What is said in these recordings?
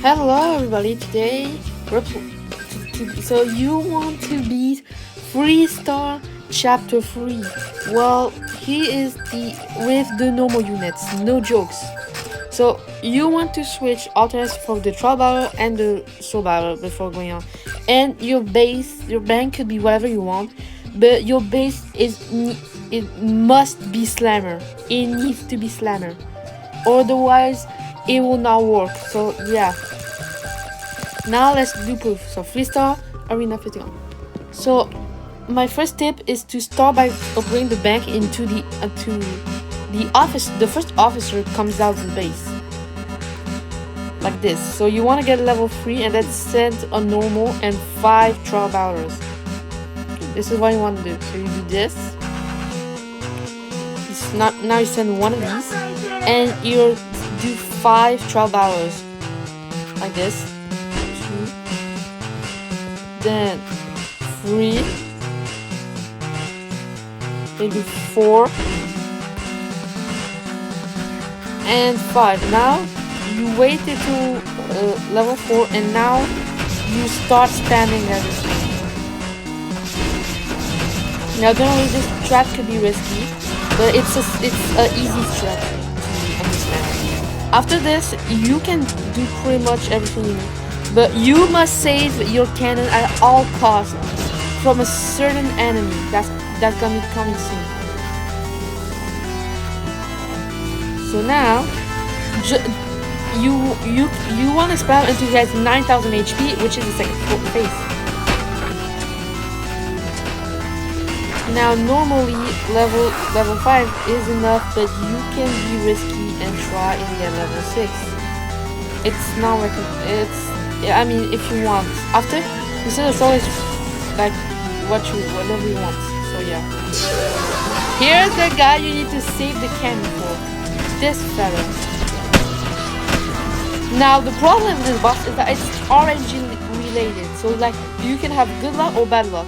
Hello everybody, so you want to beat 3-star chapter 3. Well, he is with the normal units, no jokes. So you want to switch alternates for the trial battle and the soul battle before going on. And your bank could be whatever you want, but your base it must be slammer. It needs to be slammer. Otherwise it will not work. So yeah. Now let's do proof. So 3-star arena 51. So my first tip is to start by upgrading the bank into the office. The first officer comes out of the base like this. So you want to get level 3 and then send a normal and 5 trial battlers. This is what you want to do. So you do this. Now you send one of these and you do 5 trial battlers like this. Then 3, maybe 4 and 5. Now you wait until level 4 and now you start spamming everything. Now generally this strat could be risky, but it's a easy strat to understand. After this you can do pretty much everything you need. But you must save your cannon at all costs from a certain enemy that's gonna be coming soon. So now, you want to spam until he has 9,000 HP, which is the second phase. Now normally level 5 is enough, but you can be risky and try and get level 6. It's not recommended. I mean, if you want. After, instead of always like whatever you want. So yeah. Here's the guy you need to save the cannon for. This fella. Now the problem with this boss is that it's RNG related. So like you can have good luck or bad luck.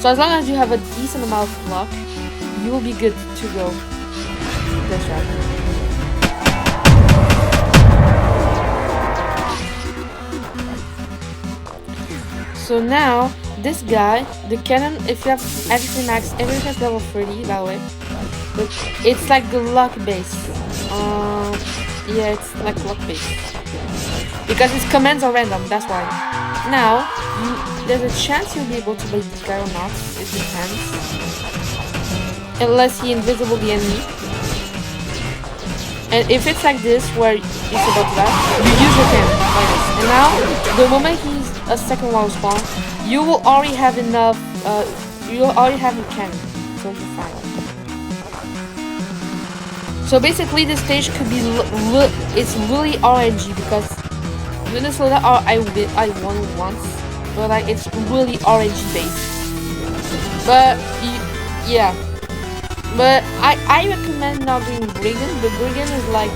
So as long as you have a decent amount of luck, you will be good to go. That's right. So now, this guy, the cannon, if you have everything max, everything is level 30, by the way. But it's like the luck base. Yeah, it's like luck base. Because its commands are random, that's why. Now, there's a chance you'll be able to beat this guy or not. It depends. Unless he invisible the enemy. And if it's like this, where it's about to die, you use your cannon like this. And now, the moment he's a second wall spawn, you will already have enough. You'll already have a cannon, so you're fine. So basically, this stage could be it's really RNG because Venezuela I won once, but like it's really RNG based. But yeah. But I recommend not doing Brigand. The Brigand is like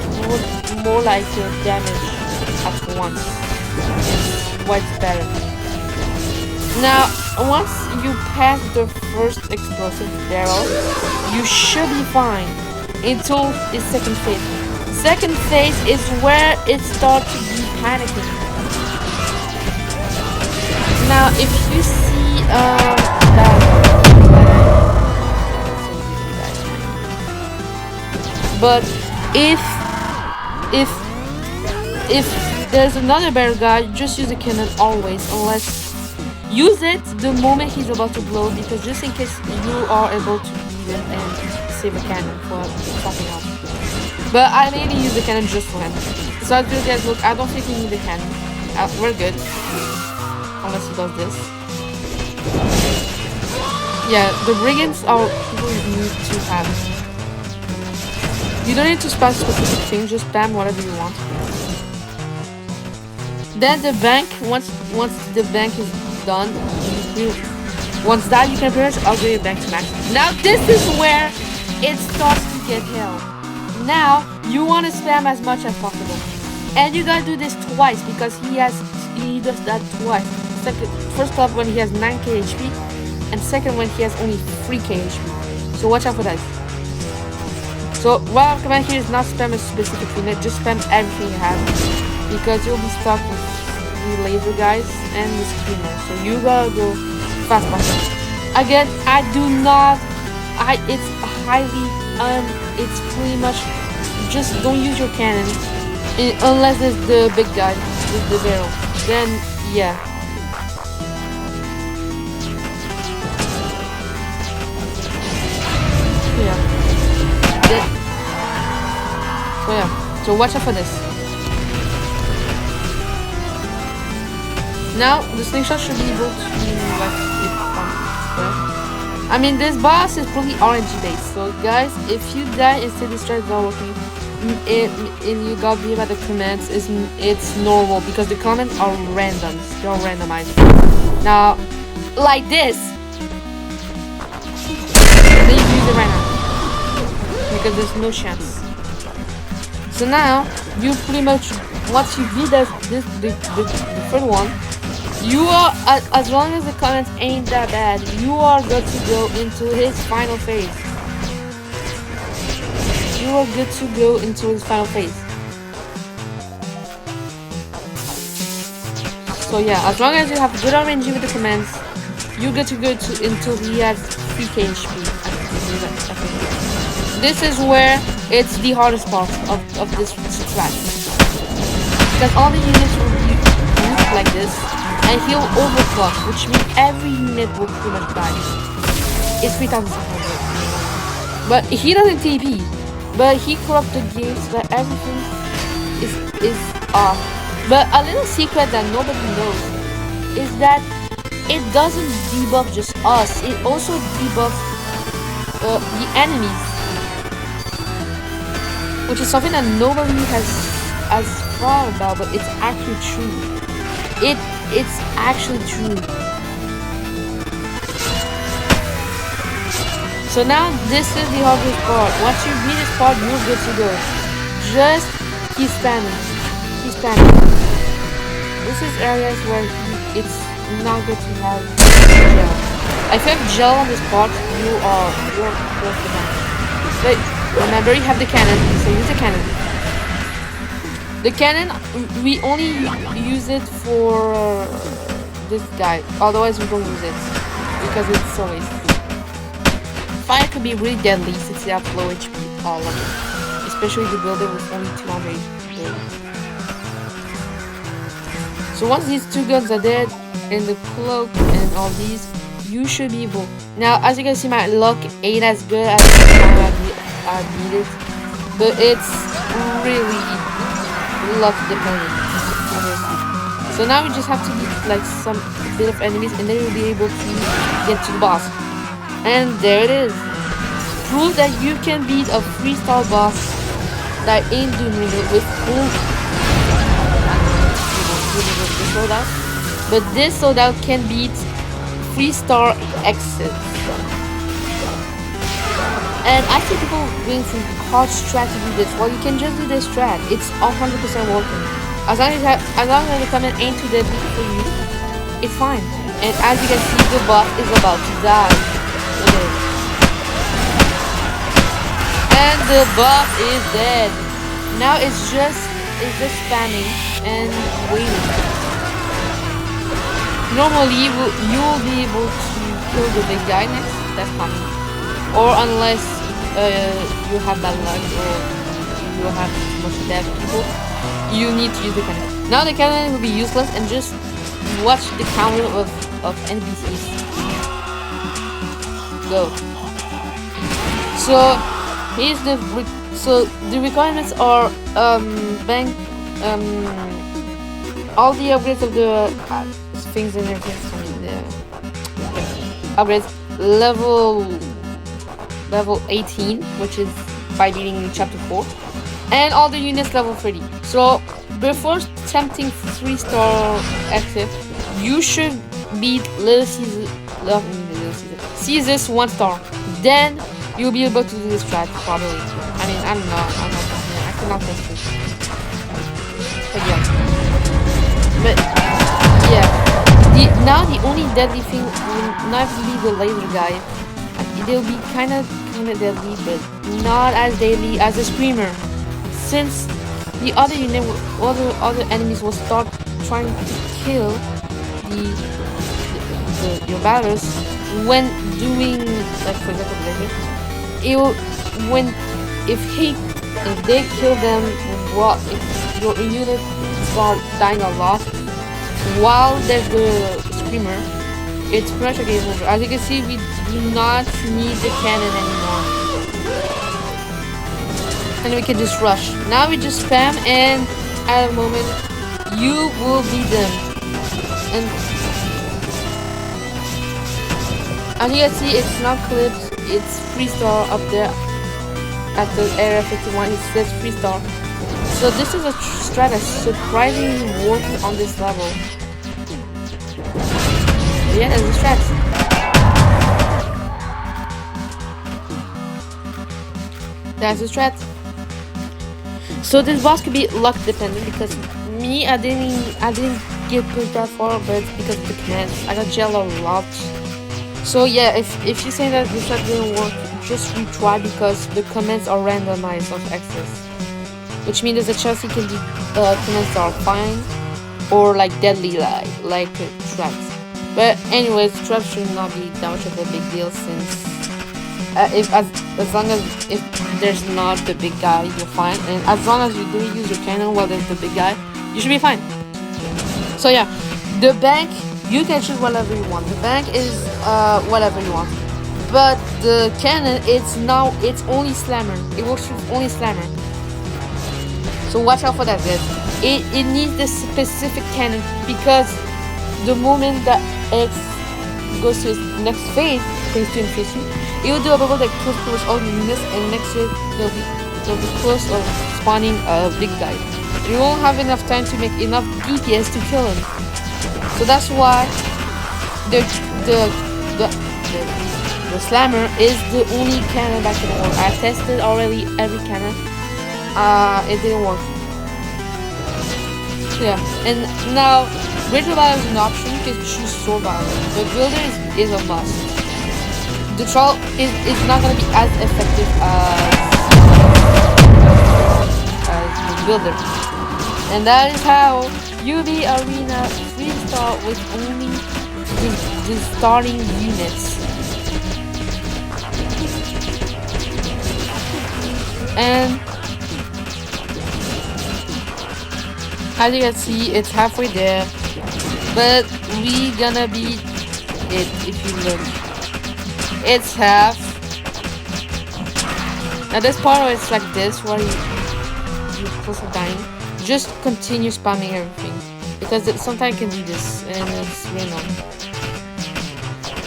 more like damage at once. It's what's better. Now, once you pass the first explosive barrel, you should be fine until the second phase. Second phase is where it starts to be panicking. Now, if you see but if there's another bear guy, just use the cannon always, unless use it the moment he's about to blow, because just in case you are able to beat him and save a cannon for something else. But I mainly use the cannon just for him. So as you guys look, I don't think we need the cannon. We're good, unless he does this. Yeah, the brigands are people you need to have. You don't need to spam specific things, just spam whatever you want. Then the bank, once the bank is done, once that you can pretty much upgrade your bank to max. Now this is where it starts to get hell. Now you want to spam as much as possible, and you gotta do this twice because he does that twice. First up when he has 9k HP, and second when he has only 3k HP. So watch out for that. So what I recommend here is not spam a specific unit, just spam everything you have. because you'll be stuck with the laser guys and the screamer. So you gotta go fast. Again, I do not. It's highly it's pretty much just don't use your cannon unless it's the big guy with the barrel. Then yeah. So yeah, so watch out for this. Now the slingshot should be able to I mean, this boss is probably RNG based. So guys, if you die instead the strat is not working, and you got beat by the comments, it's normal because the comments are random. They're randomized. Now, like this, then you use it right now because there's no chance. So now you pretty much once you beat the third one, you are as long as the comments ain't that bad, you are good to go into his final phase. You are good to go into his final phase. So yeah, as long as you have good RNG with the commands, you're good to go until he has 3k HP. This is where it's the hardest part of this strat. Because all the units will be grouped like this, and he'll overclock, which means every unit will pretty much die. It's 3600. But he doesn't TP. But he corrupts the game so that everything is off. But a little secret that nobody knows is that it doesn't debuff just us. It also debuffs the enemies, which is something that nobody has thought about, but it's actually true. It's actually true. So now this is the hardest part. Once you beat this part, you're good to go. Just keep spamming. Keep spamming. This is areas where it's not good to have gel. If you have gel on this part, you're close to that. But remember, you have the cannon, so use the cannon. The cannon, we only use it for this guy. Otherwise, we don't use it because it's so wasted. Fire could be really deadly since they have low HP, all of it. Especially the builder with only 200 HP. So once these two guns are dead, and the cloak and all these, you should be able. Now, as you can see, my luck ain't as good as I beat it, but it's really luck dependent. So now we just have to beat like some bit of enemies, and then you'll be able to get to the boss. And there it is. Prove that you can beat a 3-star boss that ain't doing it with full loadout. But this loadout can beat 3-star exits. And I see people going through hard strat to do this. Well, you can just do this strat. It's 100% working. As long as the comment ain't too deadly for you, it's fine. And as you can see, the boss is about to die. And the boss is dead. Now it's just spamming and waiting. Normally you'll be able to kill the big guy next. That's coming. Or unless you have bad luck or you have too much dead people, you need to use the cannon. Now the cannon will be useless, and just watch the counter of NPCs. Go. So here's the requirements are bank all the upgrades of the things and everything. I mean the upgrades level 18, which is by beating chapter 4, and all the units level 30. So before attempting 3-star exit, you should beat Caesar's 1-star. Then you'll be able to do this strat probably. I mean, I don't know. I cannot test it. But yeah. Now the only deadly thing will not be the laser guy. They'll be kind of deadly, but not as deadly as a screamer. Since the other unit, other enemies will start trying to kill your batters when doing, like for example, it will, when if they kill them, well, if your unit start dying a lot while there's the screamer, it's pretty much a game over. As you can see, we do not need the cannon anymore. And we can just rush. Now we just spam, and at a moment you will beat them. And as you can see, it's not clipped, it's 3-star up there at the area 51. It says 3-star. So this is a strat that surprisingly works on this level. Yeah, that's the strat. That's the strat. So this boss could be luck dependent, because me, I didn't get pushed that far, but because of the commands, I got jailed a lot. So yeah, if you say that the strat didn't work, just retry, because the commands are randomized on access, which means there's a chance you can do commands that are fine or like deadly, like traps. But anyways, traps should not be that much of a big deal, since as long as if there's not the big guy, you're fine. And as long as you do use your cannon while there's the big guy, you should be fine. So yeah, the bank, you can choose whatever you want. The bank is whatever you want. But the cannon, it's only slammer. It works with only slammer. So watch out for that, guys. It needs the specific cannon, because the moment that X goes to its next phase, phase 2 and phase 3, it will do a bubble that kills pretty much all the units, and next to it they'll be close of spawning a big guy. You won't have enough time to make enough DPS to kill him. So that's why the slammer is the only cannon that can work. I tested already every cannon. It didn't work. So yeah, and now Greater Battle is an option. You can choose Sword Battle, but Builder is a must. The troll is not gonna be as effective as the Builder, and that is how UB Arena 3-star with only the starting units. And as you can see, it's halfway there, but we gonna beat it. If you look, it's half. At this part where it's like this, where you're close to dying, just continue spamming everything, because sometimes it can do this, and it's really annoying.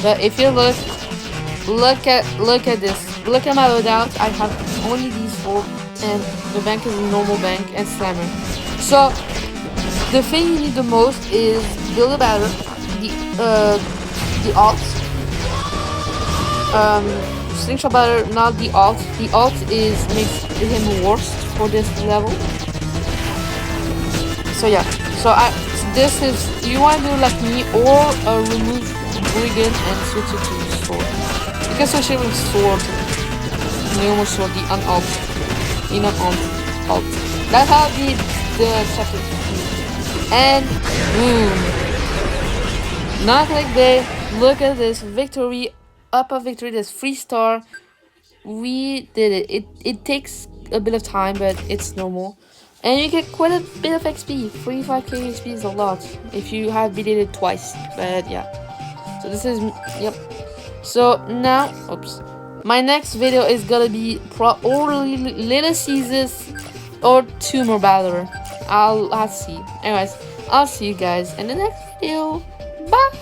But if you look at this, look at my loadout. I have only these 4, and the bank is a normal bank and slammer. So the thing you need the most is Builder Battle, the alt, Slingshot Battle, not the alt. The alt makes him worse for this level. So yeah, this is, you want to do like me, or remove Brigand and switch it to sword. You can switch it with sword, normal sword, the unalt, alt. That's how the chapter. And boom, not like that. Look at this victory, upper victory. This 3-star. We did it. It takes a bit of time, but it's normal, and you get quite a bit of XP. 45k XP is a lot if you have beaten it twice. But yeah, so this is, yep. So now, oops, my next video is gonna be or Little Caesars or Tumor Battler. I'll see. Anyways, I'll see you guys in the next video. Bye.